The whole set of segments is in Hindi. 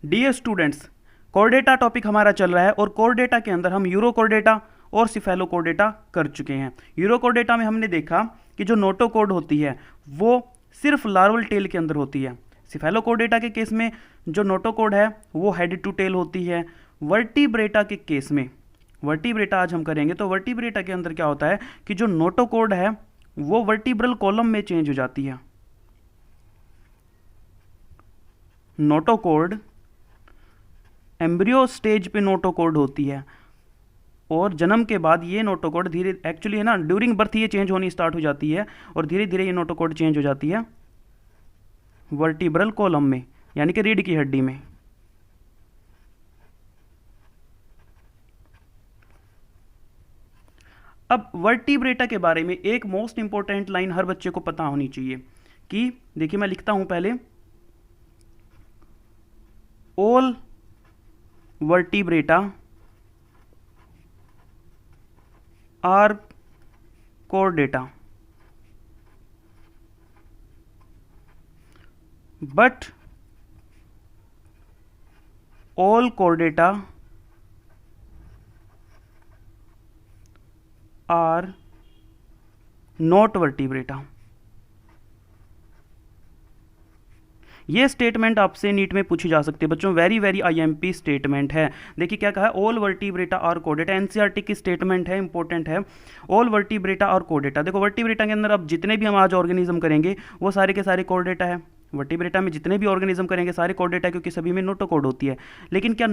डियर स्टूडेंट्स, कोर्डेटा टॉपिक हमारा चल रहा है और कोर्डेटा के अंदर हम यूरोकोर्डेटा और सिफेलोकोर्डेटा कर चुके हैं। यूरोकोर्डेटा में हमने देखा कि जो नोटोकोर्ड होती है वो सिर्फ लार्वल टेल के अंदर होती है। सिफेलोकोर्डेटा के केस में जो नोटोकोर्ड है वो हेड टू टेल होती है। वर्टिब्रेटा के केस में, वर्टिब्रेटा आज हम करेंगे, तो वर्टिब्रेटा के अंदर क्या होता है कि जो नोटोकोर्ड है वो वर्टिब्रल कॉलम में चेंज हो जाती है। नोटोकोर्ड एम्ब्रियो स्टेज पे नोटोकोर्ड होती है और जन्म के बाद ये नोटोकोर्ड धीरे एक्चुअली है ना ड्यूरिंग बर्थ ये चेंज होनी स्टार्ट हो जाती है और धीरे धीरे ये नोटोकोर्ड चेंज हो जाती है वर्टिब्रल कॉलम में, यानी कि रीढ़ की हड्डी में। अब वर्टिब्रेटा के बारे में एक मोस्ट इंपॉर्टेंट लाइन हर बच्चे को पता होनी चाहिए कि देखिए मैं लिखता हूं पहले, all vertebrata are chordata but all chordata are not vertebrata. ये स्टेटमेंट आपसे नीट में पूछी जा सकती है बच्चों, वेरी वेरी आईएमपी स्टेटमेंट है। देखिए क्या कहा है, ऑल वर्टिब्रेटा और कोर्डेटा, एनसीईआरटी की स्टेटमेंट है, इंपॉर्टेंट है। ऑल वर्टिब्रेटा और कोर्डेटा, देखो वर्टिब्रेटा के अंदर अब जितने भी हम आज ऑर्गेनिज्म करेंगे वो सारे के सारे कोर्डेटा है। वर्टिब्रेटा में जितने भी ऑर्गेनिज्म करेंगे सारे कोर्डेटा, क्योंकि सभी में नोटोकोर्ड होती है। लेकिन क्या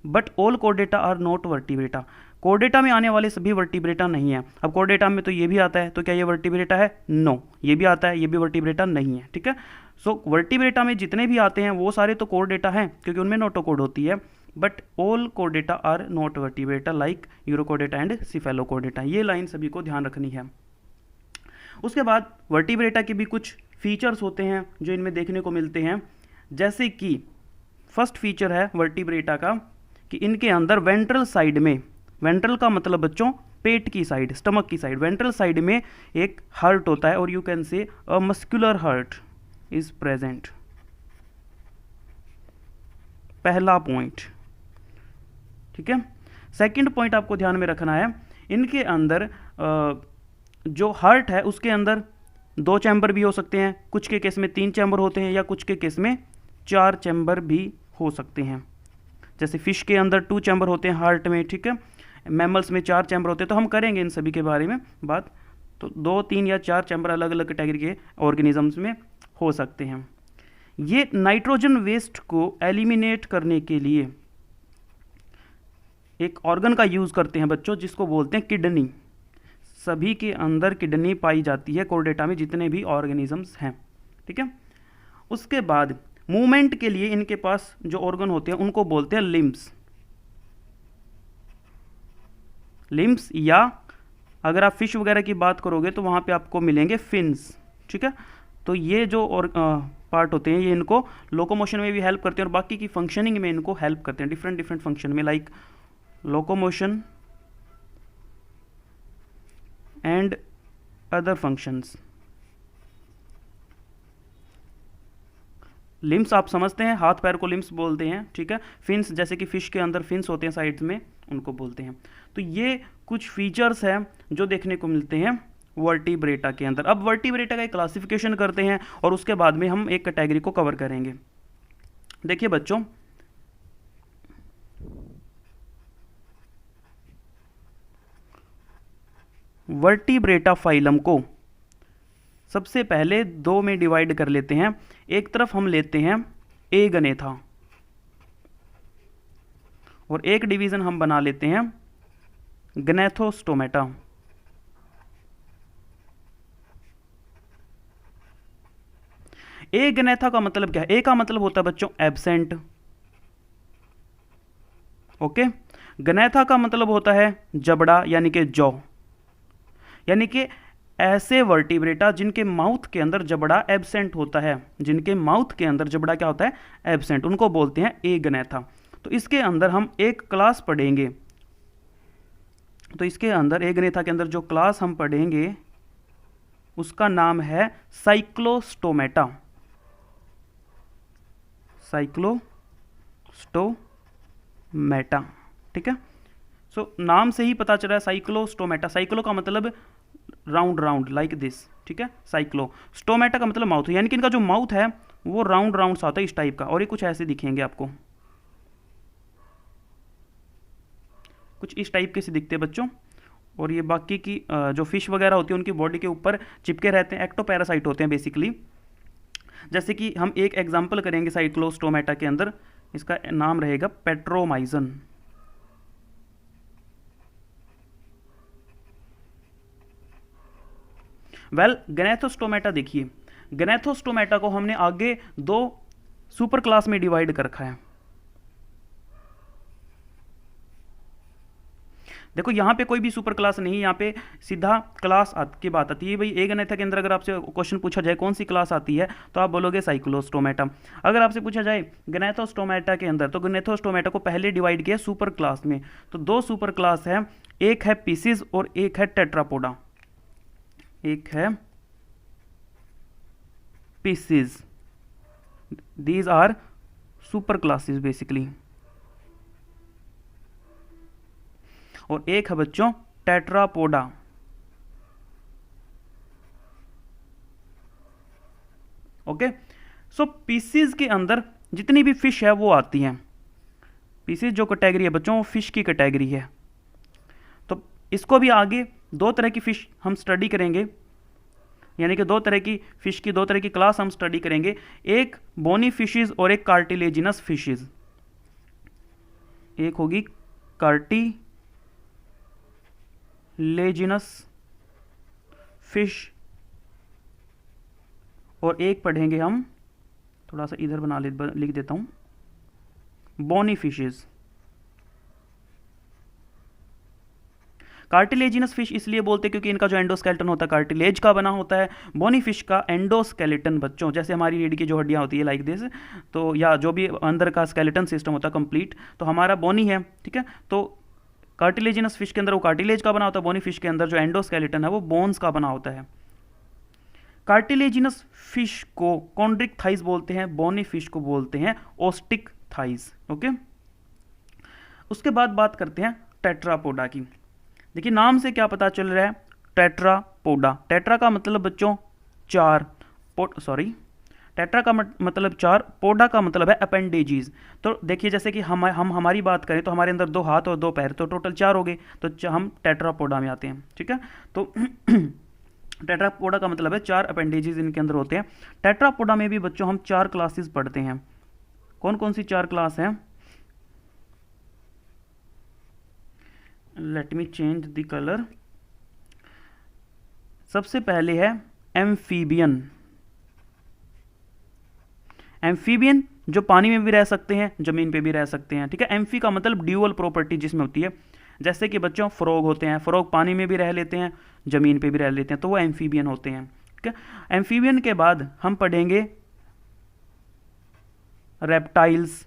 but all chordata are not vertebrata, chordata में आने वाले सभी वर्टिब्रेटा नहीं है। अब कोर्डेटा में तो ये भी आता है, तो क्या ये वर्टिब्रेटा है? नो। ये भी आता है, ये भी वर्टिब्रेटा नहीं है। ठीक है, सो वर्टिब्रेटा में जितने भी आते हैं वो सारे तो कोर्डेटा हैं क्योंकि उनमें नोटोकोर्ड होती है। But all chordata are not vertebrata like urochordata and cephalochordata. ये लाइन सभी को ध्यान रखनी है। उसके बाद वर्टिब्रेटा के भी कुछ फीचर्स होते हैं जो इनमें देखने को मिलते हैं, जैसे कि फर्स्ट फीचर है वर्टिब्रेटा का कि इनके अंदर वेंट्रल साइड में, वेंट्रल का मतलब बच्चों पेट की साइड, स्टमक की साइड, वेंट्रल साइड में एक हार्ट होता है और you can say a muscular heart is present. पहला पॉइंट, ठीक है। सेकंड पॉइंट आपको ध्यान में रखना है, इनके अंदर जो हार्ट है उसके अंदर 2 चैम्बर भी हो सकते हैं, कुछ के केस में 3 चैम्बर होते हैं या कुछ के केस में 4 चैम्बर भी हो सकते हैं। जैसे फिश के अंदर 2 चैम्बर होते हैं हार्ट में, ठीक है। मैमल्स में 4 चैम्बर होते हैं, तो हम करेंगे इन सभी के बारे में बात। तो 2, 3 या 4 चैम्बर अलग अलग कैटेगरी के ऑर्गेनिजम्स में हो सकते हैं। ये नाइट्रोजन वेस्ट को एलिमिनेट करने के लिए एक ऑर्गन का यूज करते हैं बच्चों, जिसको बोलते हैं किडनी। सभी के अंदर किडनी पाई जाती है कोर्डेटा में जितने भी ऑर्गेनिजम्स हैं, ठीक है। उसके बाद मूवमेंट के लिए इनके पास जो ऑर्गन होते हैं उनको बोलते हैं लिम्स। लिम्स, या अगर आप फिश वगैरह की बात करोगे तो वहां पे आपको मिलेंगे फिन्स, ठीक है। तो ये जो और पार्ट होते हैं ये इनको लोकोमोशन में भी हेल्प करते हैं और बाकी की फंक्शनिंग में इनको हेल्प करते हैं, डिफरेंट डिफरेंट फंक्शन में, like locomotion and other functions. Limbs आप समझते हैं, हाथ पैर को लिम्स बोलते हैं, ठीक है। फिन्स, जैसे कि फिश के अंदर फिन्स होते हैं साइड्स में, उनको बोलते हैं। तो ये कुछ फीचर्स हैं जो देखने को मिलते हैं वर्टिब्रेटा के अंदर। अब वर्टिब्रेटा का एक क्लासिफिकेशन करते हैं और उसके बाद में हम एक कैटेगरी को कवर करेंगे। देखिए बच्चों, वर्टिब्रेटा फाइलम को सबसे पहले 2 में डिवाइड कर लेते हैं। एक तरफ हम लेते हैं एगनेथा और एक डिवीजन हम बना लेते हैं ग्नेथोस्टोमेटा। एगनेथा का मतलब क्या है? ए का मतलब होता है बच्चों एब्सेंट, ओके। ग्नेथा का मतलब होता है जबड़ा यानी कि जॉ, यानी कि ऐसे वर्टिब्रेटा जिनके माउथ के अंदर जबड़ा एब्सेंट होता है, जिनके माउथ के अंदर जबड़ा क्या होता है? एब्सेंट, उनको बोलते हैं एगनेथा। तो इसके अंदर हम एक क्लास पढ़ेंगे, तो इसके अंदर एगनेथा के अंदर जो क्लास हम पढ़ेंगे उसका नाम है साइक्लोस्टोमेटा। साइक्लोस्टोमेटा। स्टोमेटा, ठीक है। सो नाम से ही पता चल रहा है साइक्लोस्टोमेटा, साइक्लो का मतलब राउंड राउंड लाइक दिस, ठीक है। साइक्लो, स्टोमेटा का मतलब माउथ, यानी कि इनका जो माउथ है वो राउंड राउंड सा होता है इस टाइप का, और ये कुछ ऐसे दिखेंगे आपको, कुछ इस टाइप के से दिखते हैं बच्चों। और ये बाकी की जो फिश वगैरह होती है उनकी बॉडी के ऊपर चिपके रहते हैं, एक्टोपैरासाइट होते हैं बेसिकली। जैसे कि हम एक एग्जांपल करेंगे साइक्लोस्टोमेटा के अंदर, इसका नाम रहेगा पेट्रोमाइजन। वेल गैनेथोस्टोमेटा देखिए, गैनेथोस्टोमेटा को हमने आगे दो सुपर क्लास में डिवाइड कर रखा है। देखो यहाँ पे कोई भी सुपर क्लास नहीं, यहाँ पे सीधा क्लास की बात आती है। भाई ए गैनेथा के अंदर अगर आपसे क्वेश्चन पूछा जाए कौन सी क्लास आती है तो आप बोलोगे साइक्लोस्टोमेटा। अगर आपसे पूछा जाए गैनेथोस्टोमेटा के अंदर, तो गैनेथोस्टोमेटा को पहले डिवाइड किया सुपर क्लास में। तो दो सुपर क्लास है, एक है पीसीज और एक है टेट्रापोडा। एक है pisces, these are super classes basically, और एक है बच्चों टेट्रापोडा। ओके, सो पीसीज के अंदर जितनी भी फिश है वो आती हैं। पीसीज जो कैटेगरी है बच्चों वो फिश की कैटेगरी है। तो इसको भी आगे दो तरह की फिश हम स्टडी करेंगे, यानी कि दो तरह की फिश की दो तरह की क्लास हम स्टडी करेंगे, एक बोनी फिशेज और एक कार्टिलेजिनस फिशेज। एक होगी कार्टिलेजिनस फिश और एक पढ़ेंगे हम, थोड़ा सा इधर लिख देता हूं, बोनी फिशेज। कार्टिलेजिनस फिश इसलिए बोलते हैं क्योंकि इनका जो एंडोस्केलेटन होता है कार्टिलेज का बना होता है। बोनी फिश का एंडोस्केलेटन बच्चों, जैसे हमारी रीढ़ की जो हड्डियां होती है लाइक दिस, तो या जो भी अंदर का स्केलेटन सिस्टम होता है कंप्लीट, तो हमारा बोनी है, ठीक है। तो कार्टिलेजिनस फिश के अंदर वो कार्टिलेज का बना होता है, बोनी फिश के अंदर जो एंडोस्केलेटन है वो बोन्स का बना होता है। कार्टिलेजिनस फिश को कॉन्ड्रिक थाइस बोलते हैं, बोनी फिश को बोलते हैं ओस्टिक थाइस। ओके, उसके बाद बात करते हैं टेट्रापोडा की। देखिए नाम से क्या पता चल रहा है, टेट्रापोडा। टेट्रा का मतलब बच्चों चार, टेट्रा का मतलब चार, पोडा का मतलब है अपेंडेजीज। तो देखिए जैसे कि हम हमारी बात करें तो हमारे अंदर दो हाथ और दो पैर, तो टोटल चार हो गए, तो हम टेट्रापोडा में आते हैं, ठीक है। तो टेट्रापोडा का मतलब है चार अपेंडेजेस इनके अंदर होते हैं। टेट्रापोडा में भी बच्चों हम चार क्लासेस पढ़ते हैं। कौन कौन सी चार क्लास हैं? Let me change the colour. सबसे पहले है एम्फीबियन। एम्फीबियन जो पानी में भी रह सकते हैं, जमीन पे भी रह सकते हैं, ठीक है। एम्फी का मतलब ड्यूअल प्रॉपर्टी जिसमें होती है, जैसे कि बच्चों फ्रॉग होते हैं, फ्रॉग पानी में भी रह लेते हैं, जमीन पे भी रह लेते हैं, तो वो एम्फीबियन होते हैं, ठीक है। एम्फीबियन के बाद हम पढ़ेंगे रेप्टाइल्स,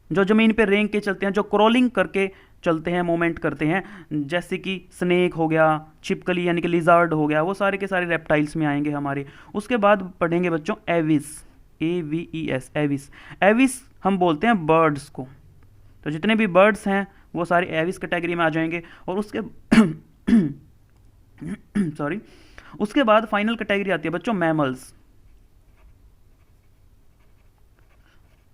जो जमीन पे रेंग के चलते हैं, जो क्रॉलिंग करके चलते हैं, मूवमेंट करते हैं, जैसे कि स्नेक हो गया, छिपकली यानी कि लिजार्ड हो गया, वो सारे के सारे रेप्टाइल्स में आएंगे हमारे। उसके बाद पढ़ेंगे बच्चों एविस, AVES, एविस। एविस हम बोलते हैं बर्ड्स को, तो जितने भी बर्ड्स हैं वो सारे एविस कैटेगरी में आ जाएंगे। और उसके सॉरी, उसके बाद फाइनल कैटेगरी आती है बच्चों मैमल्स।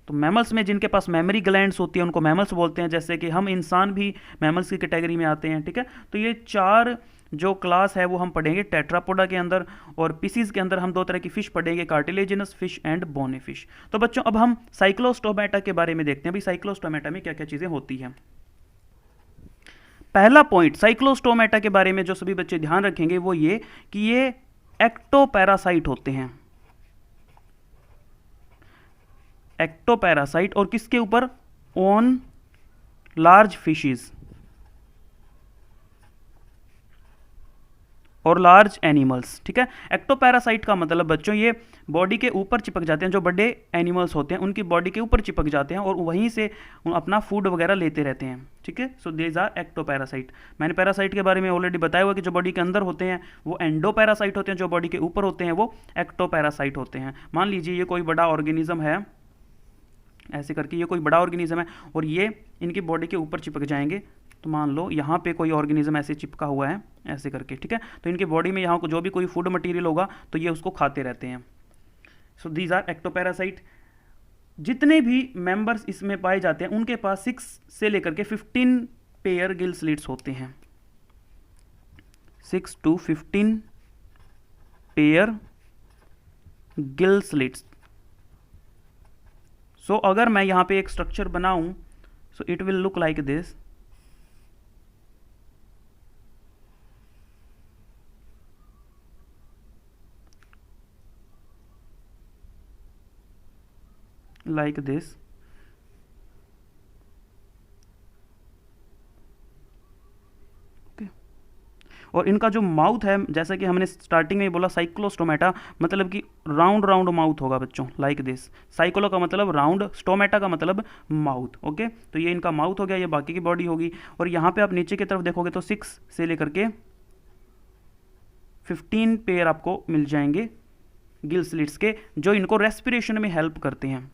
तो मैमल्स में जिनके पास मेमोरी ग्लैंड्स होती है उनको मैमल्स बोलते हैं, जैसे कि हम इंसान भी मैमल्स की कैटेगरी में आते हैं, ठीक है। तो ये चार जो क्लास है वो हम पढ़ेंगे टेट्रापोडा के अंदर, और पीसीज के अंदर हम दो तरह की फिश पढ़ेंगे, cartilaginous fish and bony fish. तो बच्चों अब हम साइक्लोस्टोमेटा के बारे में देखते हैं, भाई साइक्लोस्टोमेटा में क्या क्या चीज़ें होती हैं। पहला पॉइंट साइक्लोस्टोमेटा के बारे में जो सभी बच्चे ध्यान रखेंगे वो ये कि ये एक्टोपैरासाइट होते हैं। एक्टोपैरासाइट, और किसके ऊपर? ऑन लार्ज फिशेस और लार्ज एनिमल्स, ठीक है। एक्टोपैरासाइट का मतलब बच्चों ये बॉडी के ऊपर चिपक जाते हैं, जो बड़े एनिमल्स होते हैं उनकी बॉडी के ऊपर चिपक जाते हैं और वहीं से अपना फूड वगैरह लेते रहते हैं, ठीक है। So these are ectoparasite. मैंने पैरासाइट के बारे में ऑलरेडी बताया हुआ कि जो बॉडी के अंदर होते हैं वो एंडोपैरासाइट होते हैं, जो बॉडी के ऊपर होते हैं वो एक्टोपैरासाइट होते हैं। मान लीजिए ये कोई बड़ा ऑर्गेनिज्म है, ऐसे करके ये कोई बड़ा ऑर्गेनिज्म है और ये इनकी बॉडी के ऊपर चिपक जाएंगे। तो मान लो यहाँ पे कोई ऑर्गेनिज्म ऐसे चिपका हुआ है ऐसे करके, ठीक है। तो इनकी बॉडी में यहाँ को जो भी कोई फूड मटेरियल होगा तो ये उसको खाते रहते हैं। So these are ectoparasite. जितने भी मेंबर्स इसमें पाए जाते हैं उनके पास 6 से लेकर के 15 पेयर गिल स्लिट्स होते हैं। 6 to 15 पेयर गिल स्लिट्स। सो अगर मैं यहाँ पे एक स्ट्रक्चर बनाऊं so it will look like this. like this। और इनका जो माउथ है जैसा कि हमने स्टार्टिंग में बोला साइक्लोस्टोमेटा मतलब कि राउंड राउंड माउथ होगा बच्चों, लाइक दिस। साइक्लो का मतलब राउंड, स्टोमेटा का मतलब माउथ। ओके, तो ये इनका माउथ हो गया, ये बाकी की बॉडी होगी। और यहाँ पे आप नीचे की तरफ देखोगे तो 6 से लेकर के 15 पेयर आपको मिल जाएंगे गिल स्लिट्स के, जो इनको रेस्पिरेशन में हेल्प करते हैं।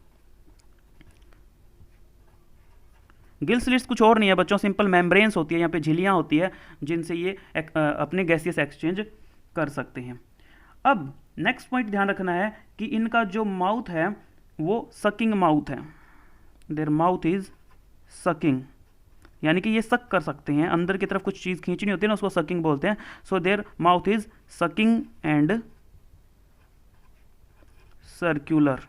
गिल स्लिट्स कुछ और नहीं है बच्चों, सिंपल मेम्ब्रेन्स होती है, यहाँ पे झिल्लियाँ होती है जिनसे ये अपने गैसियस एक्सचेंज कर सकते हैं। अब नेक्स्ट पॉइंट ध्यान रखना है कि इनका जो माउथ है वो सकिंग माउथ है। देयर माउथ इज सकिंग, यानी कि ये सक कर सकते हैं, अंदर की तरफ कुछ चीज़ खींचनी होती है ना, उसको सकिंग बोलते हैं। So their mouth is sucking and circular.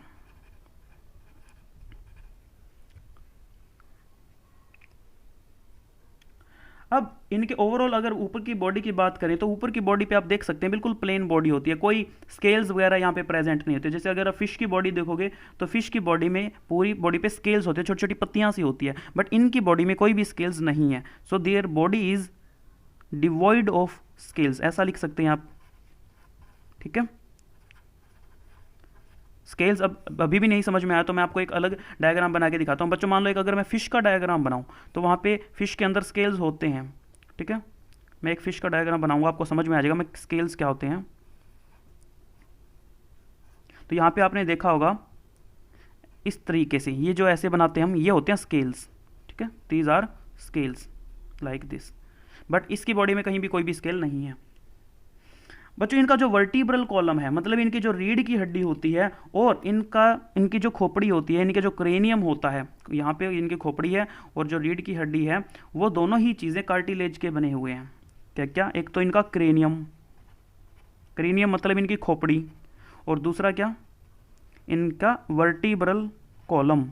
अब इनके ओवरऑल अगर ऊपर की बॉडी की बात करें तो ऊपर की बॉडी पे आप देख सकते हैं बिल्कुल प्लेन बॉडी होती है, कोई स्केल्स वगैरह यहाँ पे प्रेजेंट नहीं होते। जैसे अगर आप फिश की बॉडी देखोगे तो फिश की बॉडी में पूरी बॉडी पे स्केल्स होते हैं, छोटी छोटी पत्तियां सी होती है, बट इनकी बॉडी में कोई भी स्केल्स नहीं है। So their body is devoid of scales, ऐसा लिख सकते हैं आप, ठीक है। स्केल्स अब अभी भी नहीं समझ में आया तो मैं आपको एक अलग डायग्राम बना के दिखाता हूँ बच्चों। मान लो एक अगर मैं फिश का डायग्राम बनाऊँ तो वहाँ पे फिश के अंदर स्केल्स होते हैं, ठीक है। मैं एक फिश का डायग्राम बनाऊंगा, आपको समझ में आ जाएगा मैं स्केल्स क्या होते हैं। तो यहाँ पे आपने देखा होगा इस तरीके से, ये जो ऐसे बनाते हैं हम, ये होते हैं स्केल्स, ठीक है। These are scales like this, but इसकी बॉडी में कहीं भी कोई भी स्केल नहीं है। बच्चों इनका जो वर्टिब्रल कॉलम है, मतलब इनकी जो रीढ़ की हड्डी होती है और इनकी जो खोपड़ी होती है, इनके जो क्रेनियम होता है, यहाँ पे इनकी खोपड़ी है और जो रीढ़ की हड्डी है, वो दोनों ही चीज़ें कार्टिलेज के बने हुए हैं। क्या क्या? एक तो इनका क्रेनियम, क्रेनियम मतलब इनकी खोपड़ी, और दूसरा क्या, इनका वर्टिब्रल कॉलम।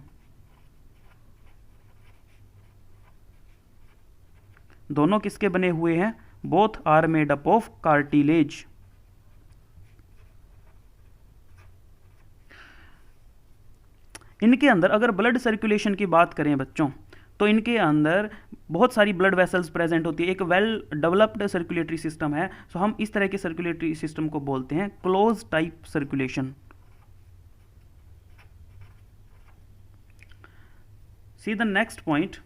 दोनों किसके बने हुए हैं? Both are made up of cartilage. इनके अंदर अगर ब्लड सर्कुलेशन की बात करें बच्चों तो इनके अंदर बहुत सारी ब्लड वेसल्स प्रेजेंट होती है, एक वेल डेवलप्ड सर्कुलेटरी सिस्टम है। सो हम इस तरह के सर्कुलेटरी सिस्टम को बोलते हैं close type circulation. See the next point.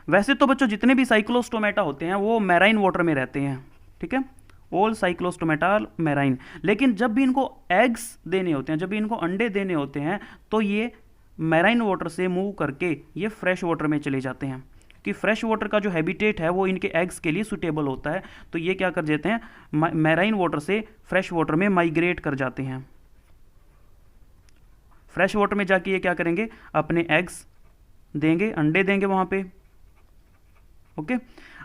वैसे तो बच्चों जितने भी साइक्लोस्टोमेटा होते हैं वो मैराइन वाटर में रहते हैं, ठीक है, ऑल साइक्लोस्टोमेटा मैराइन। लेकिन जब भी इनको एग्स देने होते हैं, जब भी इनको अंडे देने होते हैं, तो ये मैराइन वाटर से मूव करके ये फ्रेश वाटर में चले जाते हैं, क्योंकि फ्रेश वाटर का जो हैबिटेट है वो इनके एग्स के लिए सुटेबल होता है। तो ये क्या कर देते हैं, मैराइन वाटर से फ्रेश वाटर में माइग्रेट कर जाते हैं। फ्रेश वाटर में जाके ये क्या करेंगे, अपने एग्स देंगे, अंडे देंगे वहाँ पे, ओके।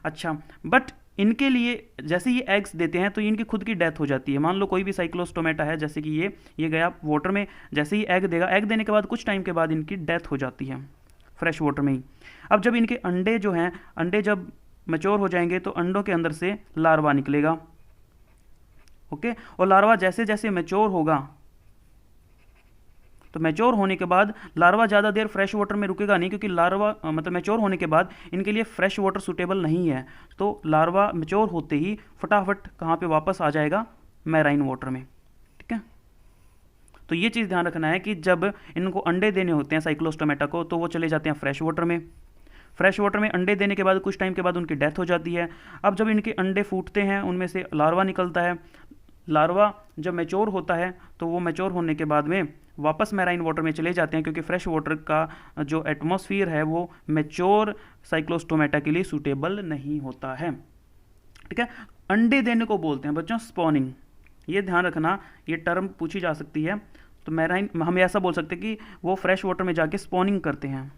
अच्छा, बट इनके लिए जैसे ये एग्स देते हैं तो इनकी खुद की डेथ हो जाती है। मान लो कोई भी साइक्लोस्टोमेटा है, जैसे कि ये गया वाटर में, जैसे ही एग देगा, एग देने के बाद कुछ टाइम के बाद इनकी डेथ हो जाती है फ्रेश वाटर में ही। अब जब इनके अंडे जो हैं, अंडे जब मैच्योर हो जाएंगे तो अंडों के अंदर से लार्वा निकलेगा, ओके। और लार्वा जैसे जैसे मैच्योर होगा, तो मैच्योर होने के बाद लार्वा ज़्यादा देर फ्रेश वाटर में रुकेगा नहीं, क्योंकि लार्वा मतलब मैच्योर होने के बाद इनके लिए फ्रेश वाटर सूटेबल नहीं है। तो लार्वा मैच्योर होते ही फटाफट कहाँ पे वापस आ जाएगा, मैराइन वाटर में, ठीक है। तो ये चीज़ ध्यान रखना है कि जब इनको अंडे देने होते हैं साइक्लोस्टोमेटा को, तो वो चले जाते हैं फ्रेश वाटर में। फ्रेश वाटर में अंडे देने के बाद कुछ टाइम के बाद उनकी डेथ हो जाती है। अब जब इनके अंडे फूटते हैं, उनमें से लार्वा निकलता है। लार्वा जब मैच्योर होता है तो वो मैच्योर होने के बाद में वापस मैराइन वाटर में चले जाते हैं, क्योंकि फ्रेश वाटर का जो एटमॉस्फेयर है वो मैच्योर साइक्लोस्टोमेटा के लिए सूटेबल नहीं होता है। ठीक है, अंडे देने को बोलते हैं बच्चों स्पॉनिंग, ये ध्यान रखना, ये टर्म पूछी जा सकती है। तो मैराइन हम ऐसा बोल सकते हैं कि वो फ्रेश वाटर में जाके स्पॉनिंग करते हैं।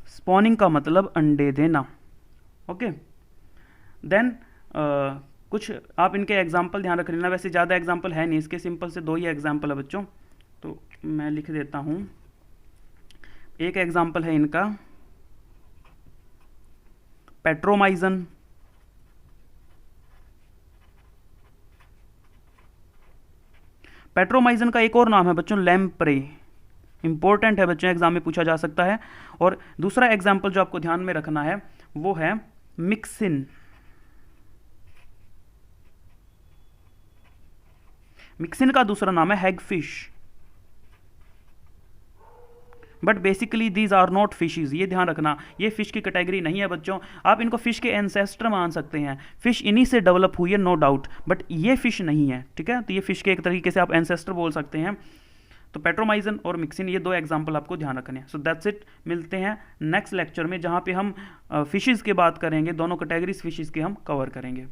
स्पॉनिंग का मतलब अंडे देना। ओके, देन कुछ आप इनके एग्जाम्पल ध्यान रख लेना, वैसे ज़्यादा एग्जाम्पल है नहीं इसके, सिंपल से 2 ही एग्जाम्पल है बच्चों, तो मैं लिख देता हूँ। एक एग्जाम्पल है इनका पेट्रोमाइजन, पेट्रोमाइजन का एक और नाम है बच्चों लैम्प्रे, इंपॉर्टेंट है बच्चों, एग्जाम में पूछा जा सकता है। और दूसरा एग्जाम्पल जो आपको ध्यान में रखना है वो है मिक्सिन। मिक्सिन का दूसरा नाम है hagfish, but basically these are not fishes, ये ध्यान रखना, ये फिश की कैटेगरी नहीं है बच्चों। आप इनको फिश के एंसेस्टर मान सकते हैं, फिश इन्हीं से डेवलप हुई है नो डाउट, बट ये फिश नहीं है। ठीक है, तो ये फिश के एक तरीके से आप एंसेस्टर बोल सकते हैं। तो पेट्रोमाइजन और मिक्सिन, ये 2 एग्जाम्पल आपको ध्यान रखने हैं। सो दैट्स इट, मिलते हैं नेक्स्ट लेक्चर में जहाँ पे हम फिशेज़ की बात करेंगे, दोनों कैटेगरीज फिशेज़ के हम कवर करेंगे।